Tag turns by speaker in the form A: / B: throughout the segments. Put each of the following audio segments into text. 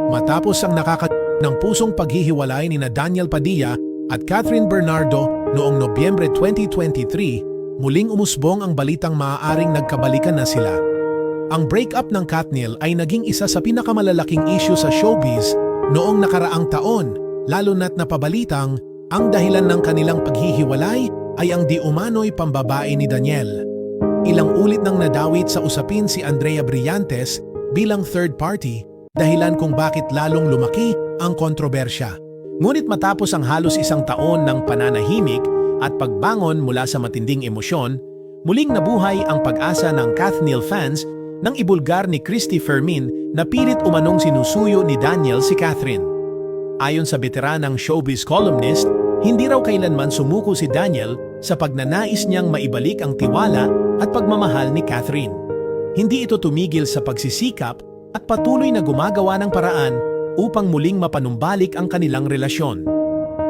A: Matapos ang ng pusong paghihiwalay ni na Daniel Padilla at Catherine Bernardo noong Nobyembre 2023, muling umusbong ang balitang maaaring nagkabalikan na sila. Ang breakup ng Katniel ay naging isa sa pinakamalalaking issue sa showbiz noong nakaraang taon, lalo na't napabalitang ang dahilan ng kanilang paghihiwalay ay ang di umano'y pambabae ni Daniel. Ilang ulit nang nadawit sa usapin si Andrea Brillantes bilang third party, dahilan kung bakit lalong lumaki ang kontrobersya. Ngunit matapos ang halos isang taon ng pananahimik at pagbangon mula sa matinding emosyon, muling nabuhay ang pag-asa ng Katniel fans nang ibulgar ni Christy Fermin na pilit umanong sinusuyo ni Daniel si Catherine. Ayon sa veteranang showbiz columnist, hindi raw kailanman sumuko si Daniel sa pagnanais niyang maibalik ang tiwala at pagmamahal ni Catherine. Hindi ito tumigil sa pagsisikap at patuloy na gumagawa ng paraan upang muling mapanumbalik ang kanilang relasyon.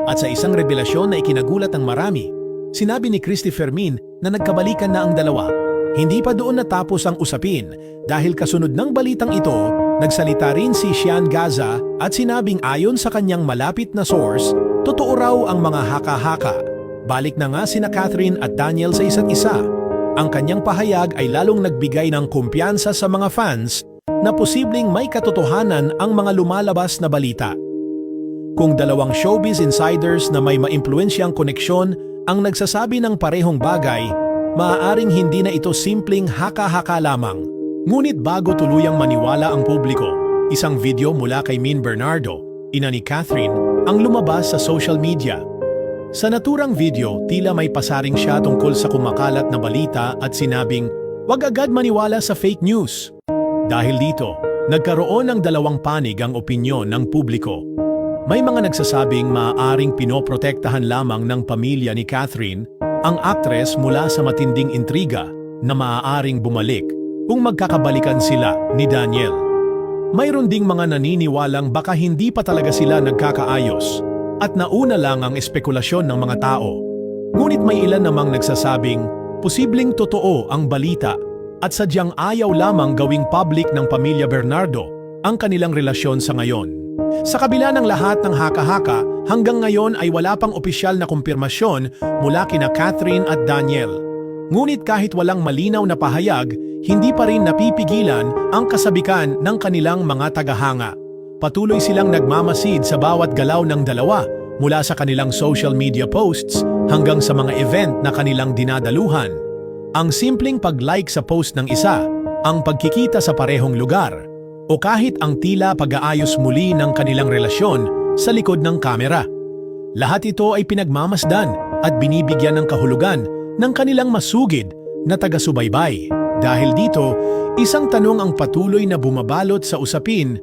A: At sa isang revelasyon na ikinagulat ng marami, sinabi ni Christy Fermin na nagkabalikan na ang dalawa. Hindi pa doon natapos ang usapin dahil kasunod ng balitang ito, nagsalita rin si Xian Gaza at sinabing ayon sa kanyang malapit na source, totoo raw ang mga haka-haka. Balik na nga sina Catherine at Daniel sa isa't isa. Ang kanyang pahayag ay lalong nagbigay ng kumpiyansa sa mga fans na posibleng may katotohanan ang mga lumalabas na balita. Kung dalawang showbiz insiders na may maimpluwensyang koneksyon ang nagsasabi ng parehong bagay, maaaring hindi na ito simpleng haka-haka lamang. Ngunit bago tuluyang maniwala ang publiko, isang video mula kay Min Bernardo, ina ni Catherine, ang lumabas sa social media. Sa naturang video, tila may pasaring siya tungkol sa kumakalat na balita at sinabing, "Huwag agad maniwala sa fake news." Dahil dito, nagkaroon ng dalawang panig ang opinyon ng publiko. May mga nagsasabing maaaring pinoprotektahan lamang ng pamilya ni Catherine ang aktres mula sa matinding intriga na maaaring bumalik kung magkakabalikan sila ni Daniel. Mayroon ding mga naniniwalang baka hindi pa talaga sila nagkakaayos at nauna lang ang espekulasyon ng mga tao. Ngunit may ilan namang nagsasabing posibleng totoo ang balita at sadyang ayaw lamang gawing public ng pamilya Bernardo ang kanilang relasyon sa ngayon. Sa kabila ng lahat ng haka-haka, hanggang ngayon ay wala pang opisyal na kumpirmasyon mula kina Catherine at Daniel. Ngunit kahit walang malinaw na pahayag, hindi pa rin napipigilan ang kasabikan ng kanilang mga tagahanga. Patuloy silang nagmamasid sa bawat galaw ng dalawa, mula sa kanilang social media posts hanggang sa mga event na kanilang dinadaluhan. Ang simpleng pag-like sa post ng isa, ang pagkikita sa parehong lugar, o kahit ang tila pag-aayos muli ng kanilang relasyon sa likod ng kamera. Lahat ito ay pinagmamasdan at binibigyan ng kahulugan ng kanilang masugid na taga-subaybay. Dahil dito, isang tanong ang patuloy na bumabalot sa usapin,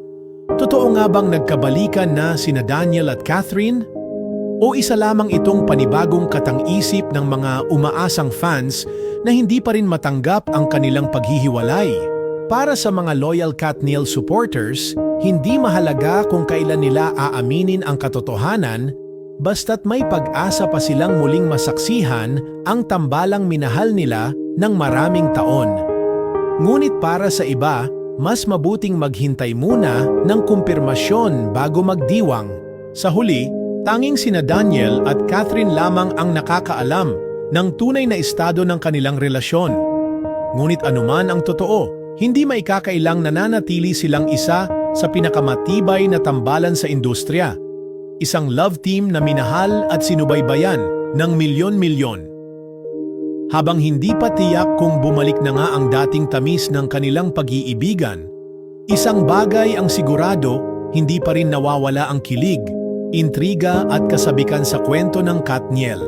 A: totoo nga bang nagkabalikan na sina Daniel at Catherine? O isa lamang itong panibagong katang-isip ng mga umaasang fans na hindi pa rin matanggap ang kanilang paghihiwalay? Para sa mga loyal Katniel supporters, hindi mahalaga kung kailan nila aaminin ang katotohanan, basta't may pag-asa pa silang muling masaksihan ang tambalang minahal nila ng maraming taon. Ngunit para sa iba, mas mabuting maghintay muna ng kumpirmasyon bago magdiwang. Sa huli, tanging sina Daniel at Catherine lamang ang nakakaalam ng tunay na estado ng kanilang relasyon. Ngunit anuman ang totoo, hindi maikakailang nananatili silang isa sa pinakamatibay na tambalan sa industriya. Isang love team na minahal at sinubaybayan ng milyon-milyon. Habang hindi pa tiyak kung bumalik na nga ang dating tamis ng kanilang pag-iibigan, isang bagay ang sigurado, hindi pa rin nawawala ang kilig, intriga at kasabikan sa kwento ng Katniel.